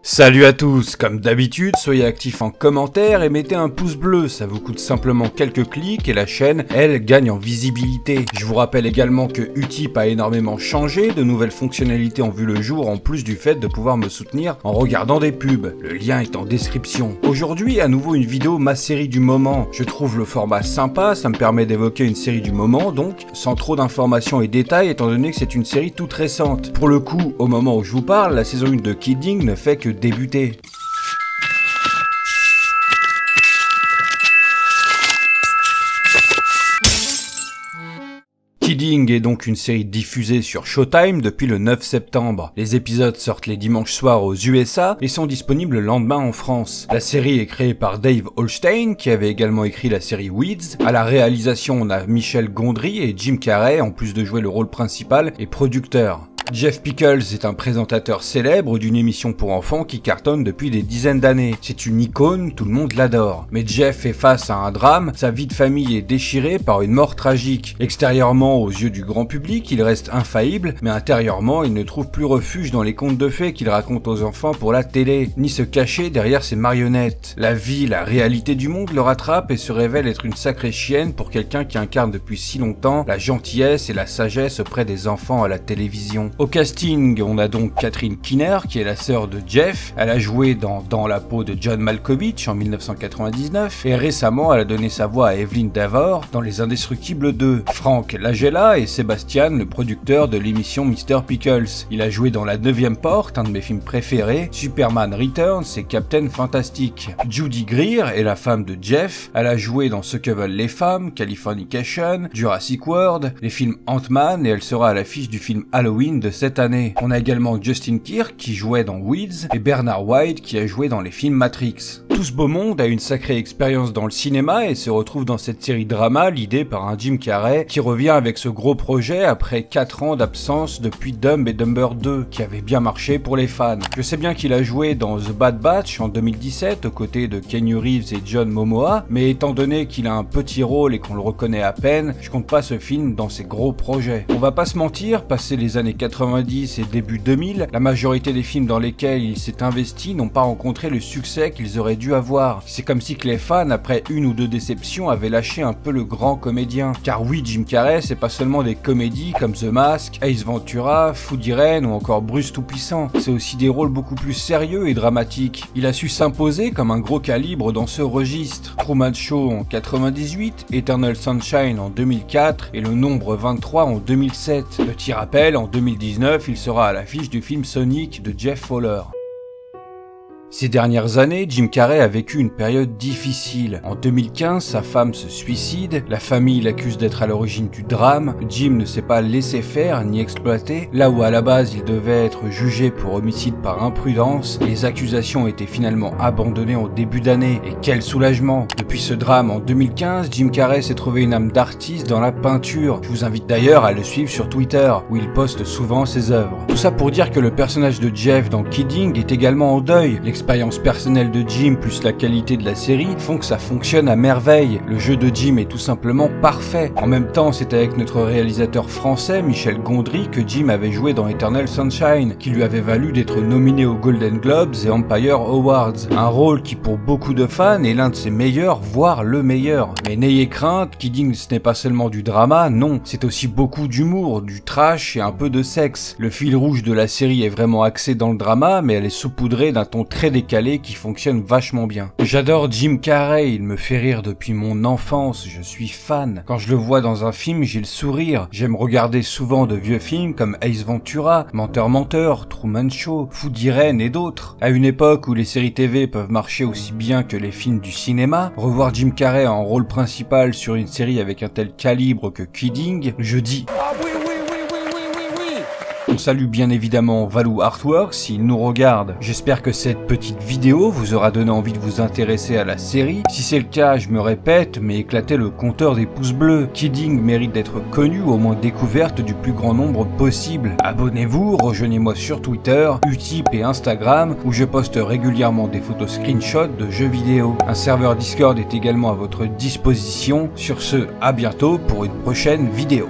Salut à tous, comme d'habitude, soyez actifs en commentaire et mettez un pouce bleu, ça vous coûte simplement quelques clics et la chaîne, elle, gagne en visibilité. Je vous rappelle également que Utip a énormément changé, de nouvelles fonctionnalités ont vu le jour en plus du fait de pouvoir me soutenir en regardant des pubs. Le lien est en description. Aujourd'hui, à nouveau une vidéo ma série du moment. Je trouve le format sympa, ça me permet d'évoquer une série du moment donc, sans trop d'informations et détails étant donné que c'est une série toute récente. Pour le coup, au moment où je vous parle, la saison 1 de Kidding ne fait que débuter. Kidding est donc une série diffusée sur Showtime depuis le 9 septembre. Les épisodes sortent les dimanches soirs aux USA et sont disponibles le lendemain en France. La série est créée par Dave Holstein, qui avait également écrit la série Weeds. À la réalisation, on a Michel Gondry et Jim Carrey, en plus de jouer le rôle principal et producteur. Jeff Pickles est un présentateur célèbre d'une émission pour enfants qui cartonne depuis des dizaines d'années. C'est une icône, tout le monde l'adore. Mais Jeff fait face à un drame, sa vie de famille est déchirée par une mort tragique. Extérieurement, aux yeux du grand public, il reste infaillible, mais intérieurement, il ne trouve plus refuge dans les contes de fées qu'il raconte aux enfants pour la télé, ni se cacher derrière ses marionnettes. La vie, la réalité du monde le rattrape et se révèle être une sacrée chienne pour quelqu'un qui incarne depuis si longtemps la gentillesse et la sagesse auprès des enfants à la télévision. Au casting, on a donc Catherine Keener, qui est la sœur de Jeff. Elle a joué dans la peau de John Malkovich en 1999 et récemment elle a donné sa voix à Evelyn Davor dans Les Indestructibles 2. Frank Langella est Sébastien, le producteur de l'émission Mr. Pickles. Il a joué dans La 9e Porte, un de mes films préférés, Superman Returns et Captain Fantastic. Judy Greer est la femme de Jeff. Elle a joué dans Ce que veulent les femmes, Californication, Jurassic World, les films Ant-Man et elle sera à l'affiche du film Halloween de cette année. On a également Justin Kirk qui jouait dans Weeds et Bernard White qui a joué dans les films Matrix. Tout ce beau monde a une sacrée expérience dans le cinéma et se retrouve dans cette série drama l'idée par un Jim Carrey qui revient avec ce gros projet après 4 ans d'absence depuis Dumb et Dumber 2 qui avait bien marché pour les fans. Je sais bien qu'il a joué dans The Bad Batch en 2017 aux côtés de Keanu Reeves et John Momoa, mais étant donné qu'il a un petit rôle et qu'on le reconnaît à peine, je compte pas ce film dans ses gros projets. On va pas se mentir, passer les années 90 et début 2000, la majorité des films dans lesquels il s'est investi n'ont pas rencontré le succès qu'ils auraient dû avoir. C'est comme si que les fans, après une ou deux déceptions, avaient lâché un peu le grand comédien. Car oui, Jim Carrey, c'est pas seulement des comédies comme The Mask, Ace Ventura, Food Irene ou encore Bruce Tout-Puissant. C'est aussi des rôles beaucoup plus sérieux et dramatiques. Il a su s'imposer comme un gros calibre dans ce registre. Truman Show en 98, Eternal Sunshine en 2004 et Le Nombre 23 en 2007. Petit rappel, en 2019, il sera à l'affiche du film Sonic de Jeff Fowler. Ces dernières années, Jim Carrey a vécu une période difficile. En 2015, sa femme se suicide, la famille l'accuse d'être à l'origine du drame, Jim ne s'est pas laissé faire ni exploiter, là où à la base il devait être jugé pour homicide par imprudence, les accusations étaient finalement abandonnées en début d'année, et quel soulagement! Depuis ce drame en 2015, Jim Carrey s'est trouvé une âme d'artiste dans la peinture. Je vous invite d'ailleurs à le suivre sur Twitter, où il poste souvent ses œuvres. Tout ça pour dire que le personnage de Jeff dans Kidding est également en deuil. L'expérience personnelle de Jim plus la qualité de la série font que ça fonctionne à merveille. Le jeu de Jim est tout simplement parfait. En même temps, c'est avec notre réalisateur français Michel Gondry que Jim avait joué dans Eternal Sunshine, qui lui avait valu d'être nominé aux Golden Globes et Empire Awards. Un rôle qui pour beaucoup de fans est l'un de ses meilleurs, voire le meilleur. Mais n'ayez crainte, Kidding ce n'est pas seulement du drama, non, c'est aussi beaucoup d'humour, du trash et un peu de sexe. Le fil rouge de la série est vraiment axé dans le drama, mais elle est saupoudrée d'un ton très décalé qui fonctionne vachement bien. J'adore Jim Carrey, il me fait rire depuis mon enfance, je suis fan. Quand je le vois dans un film, j'ai le sourire. J'aime regarder souvent de vieux films comme Ace Ventura, Menteur Menteur, Truman Show, Food Irene et d'autres. À une époque où les séries TV peuvent marcher aussi bien que les films du cinéma, revoir Jim Carrey en rôle principal sur une série avec un tel calibre que Kidding, je dis ah oui. On salue bien évidemment Valou Artworks s'il nous regarde. J'espère que cette petite vidéo vous aura donné envie de vous intéresser à la série. Si c'est le cas, je me répète, mais éclatez le compteur des pouces bleus. Kidding mérite d'être connu, au moins découverte du plus grand nombre possible. Abonnez-vous, rejoignez-moi sur Twitter, Utip et Instagram, où je poste régulièrement des photos screenshots de jeux vidéo. Un serveur Discord est également à votre disposition. Sur ce, à bientôt pour une prochaine vidéo.